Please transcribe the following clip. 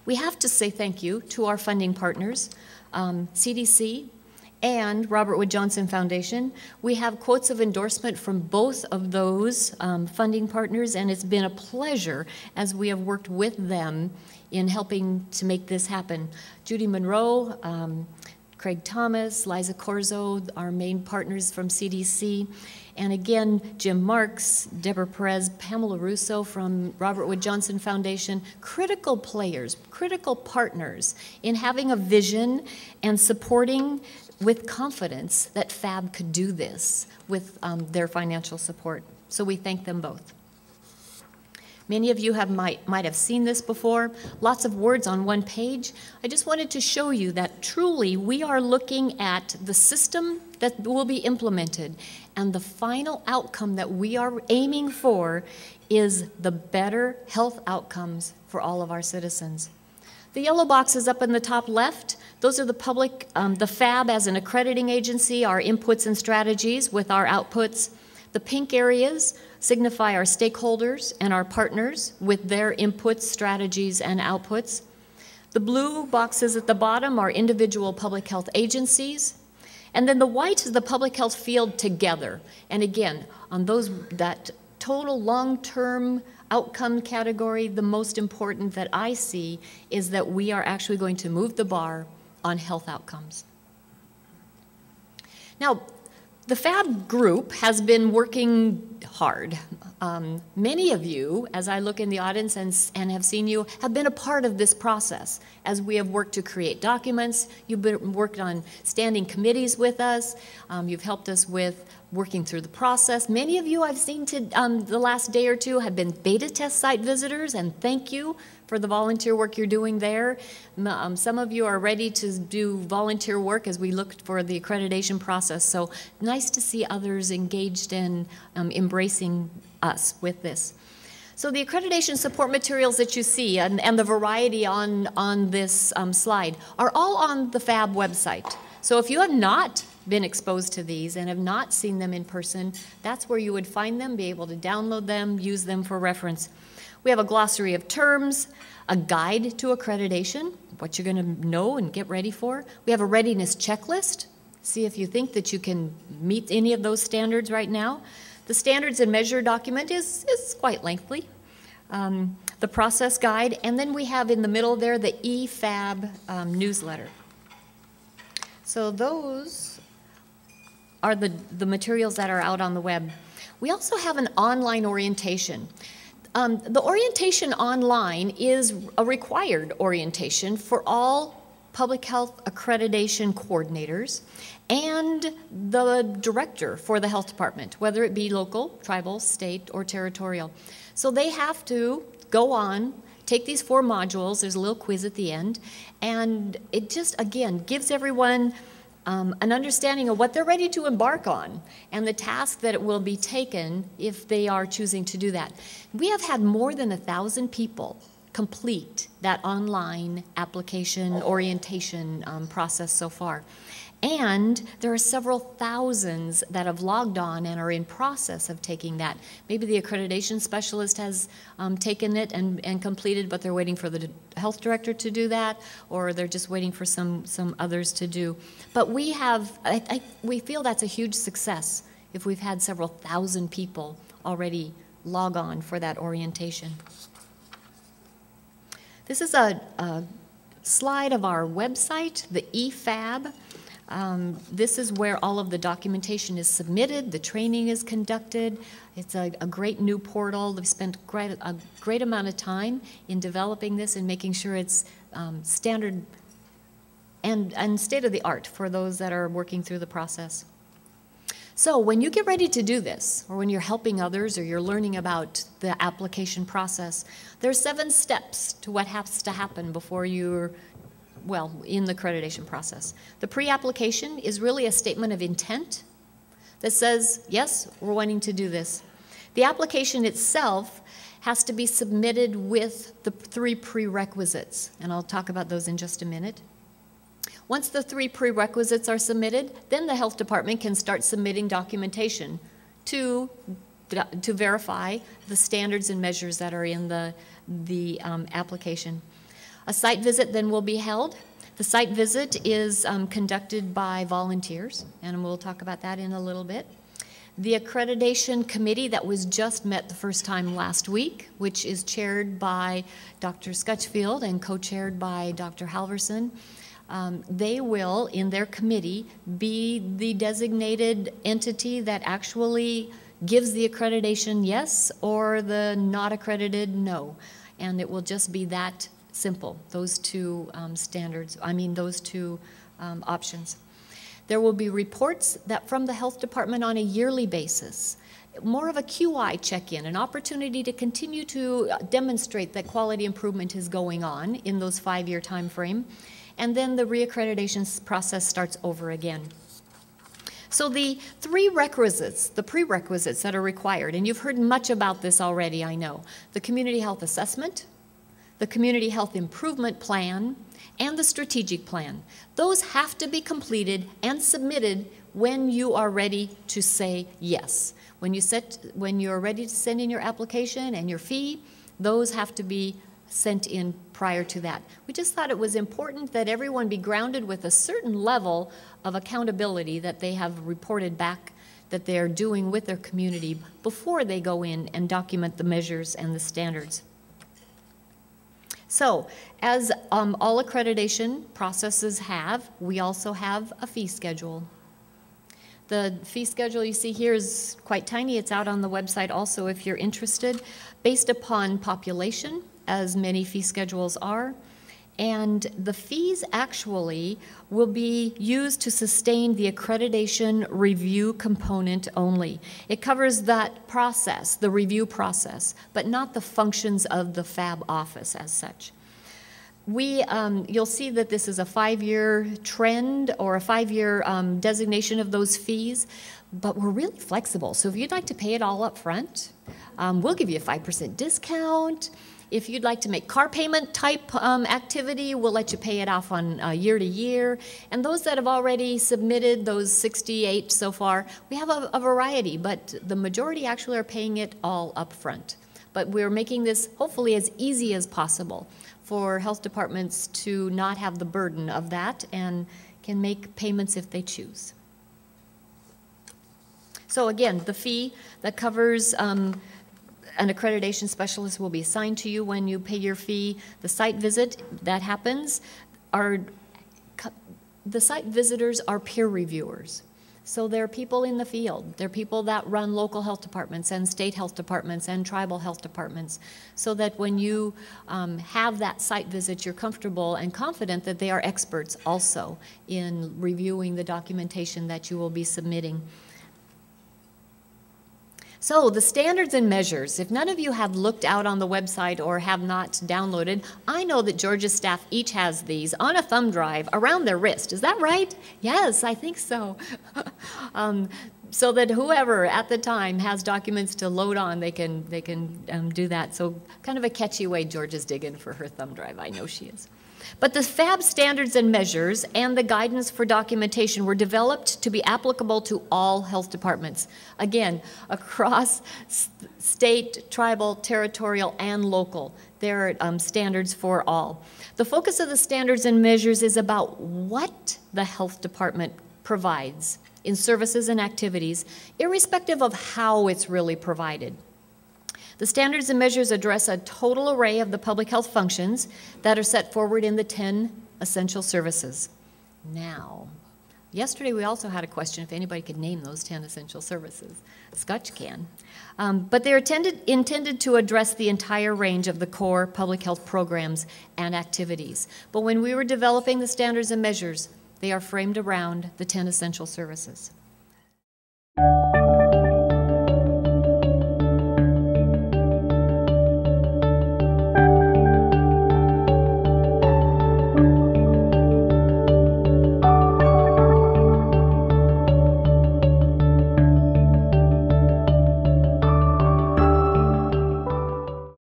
We have to say thank you to our funding partners, CDC and Robert Wood Johnson Foundation. We have quotes of endorsement from both of those funding partners, and it's been a pleasure as we have worked with them in helping to make this happen. Judy Monroe, Craig Thomas, Liza Corzo, our main partners from CDC, and again, Jim Marks, Deborah Perez, Pamela Russo from Robert Wood Johnson Foundation, critical players, critical partners in having a vision and supporting with confidence that FAB could do this with their financial support. So we thank them both. Many of you might have seen this before, lots of words on one page. I just wanted to show you that truly we are looking at the system that will be implemented, and the final outcome that we are aiming for is the better health outcomes for all of our citizens. The yellow boxes up in the top left, those are the public, the FAB as an accrediting agency, our inputs and strategies with our outputs. The pink areas signify our stakeholders and our partners with their inputs, strategies, and outputs. The blue boxes at the bottom are individual public health agencies. And then the white is the public health field together. And again, on that total long-term outcome category, the most important that I see is that we are actually going to move the bar on health outcomes. Now, the FAB group has been working hard. Many of you, as I look in the audience and have seen you, have been a part of this process as we have worked to create documents. You've worked on standing committees with us. You've helped us with working through the process. Many of you I've seen the last day or two have been beta test site visitors, and thank you for the volunteer work you're doing there. Some of you are ready to do volunteer work as we look for the accreditation process. So nice to see others engaged and embracing us with this. So the accreditation support materials that you see and the variety on this slide are all on the FAB website. So if you have not been exposed to these and have not seen them in person, that's where you would find them, be able to download them, use them for reference. We have a glossary of terms, a guide to accreditation, what you're going to know and get ready for. We have a readiness checklist. See if you think that you can meet any of those standards right now. The standards and measure document is quite lengthy. The process guide, and then we have in the middle there the eFAB newsletter. So those are the materials that are out on the web. We also have an online orientation. The orientation online is a required orientation for all public health accreditation coordinators and the director for the health department, whether it be local, tribal, state, or territorial. So they have to go on, take these 4 modules, there's a little quiz at the end, and it just, again, gives everyone an understanding of what they're ready to embark on and the task that it will be taken if they are choosing to do that. We have had more than 1,000 people complete that online application orientation process so far. And there are several thousands that have logged on and are in process of taking that. Maybe the accreditation specialist has taken it and completed, but they're waiting for the health director to do that, or they're just waiting for some others to do. But we have, we feel that's a huge success if we've had several thousand people already log on for that orientation. This is a slide of our website, the eFAB. This is where all of the documentation is submitted, the training is conducted. It's a great new portal. We've spent a great amount of time in developing this and making sure it's standard and state-of-the-art for those that are working through the process. So when you get ready to do this, or when you're helping others, or you're learning about the application process, there's 7 steps to what has to happen before you're in the accreditation process. The pre-application is really a statement of intent that says, yes, we're wanting to do this. The application itself has to be submitted with the 3 prerequisites, and I'll talk about those in just a minute. Once the 3 prerequisites are submitted, then the health department can start submitting documentation to verify the standards and measures that are in the application. A site visit then will be held. The site visit is conducted by volunteers, and we'll talk about that in a little bit. The accreditation committee that was just met the first time last week, which is chaired by Dr. Scutchfield and co-chaired by Dr. Halverson, they will, in their committee, be the designated entity that actually gives the accreditation yes or the not accredited no. And it will just be that simple, those two options. There will be reports that from the health department on a yearly basis, more of a QI check-in, an opportunity to continue to demonstrate that quality improvement is going on in those 5-year time frame, and then the reaccreditation process starts over again. So the prerequisites that are required, and you've heard much about this already, I know, the community health assessment, the community health improvement plan, and the strategic plan. Those have to be completed and submitted when you are ready to say yes. When you're ready to send in your application and your fee, those have to be sent in prior to that. We just thought it was important that everyone be grounded with a certain level of accountability that they have reported back that they're doing with their community before they go in and document the measures and the standards. So, as all accreditation processes have, we also have a fee schedule. The fee schedule you see here is quite tiny. It's out on the website also if you're interested, based upon population, as many fee schedules are. And the fees actually will be used to sustain the accreditation review component only. It covers that process, the review process, but not the functions of the FAB office as such. You'll see that this is a 5-year trend or a 5-year designation of those fees, but we're really flexible. So if you'd like to pay it all up front, we'll give you a 5% discount. If you'd like to make car payment type activity, we'll let you pay it off on year to year. And those that have already submitted, those 68 so far, we have a variety, but the majority actually are paying it all up front. But we're making this hopefully as easy as possible for health departments to not have the burden of that and can make payments if they choose. So again, the fee that covers an accreditation specialist will be assigned to you when you pay your fee. The site visit that happens the site visitors are peer reviewers. So they're people in the field. They're people that run local health departments and state health departments and tribal health departments, so that when you have that site visit, you're comfortable and confident that they are experts also in reviewing the documentation that you will be submitting. So the standards and measures, if none of you have looked out on the website or have not downloaded, I know that Georgia's staff each has these on a thumb drive around their wrist. Is that right? Yes, I think so. So that whoever at the time has documents to load on, they can do that. So kind of a catchy way Georgia's digging for her thumb drive. I know she is. But the FAB standards and measures and the guidance for documentation were developed to be applicable to all health departments. Again, across state, tribal, territorial, and local. There are standards for all. The focus of the standards and measures is about what the health department provides in services and activities, irrespective of how it's really provided. The standards and measures address a total array of the public health functions that are set forward in the 10 essential services. Now, yesterday we also had a question if anybody could name those 10 essential services. Scotch can. But they're intended to address the entire range of the core public health programs and activities. But when we were developing the standards and measures, they are framed around the 10 essential services.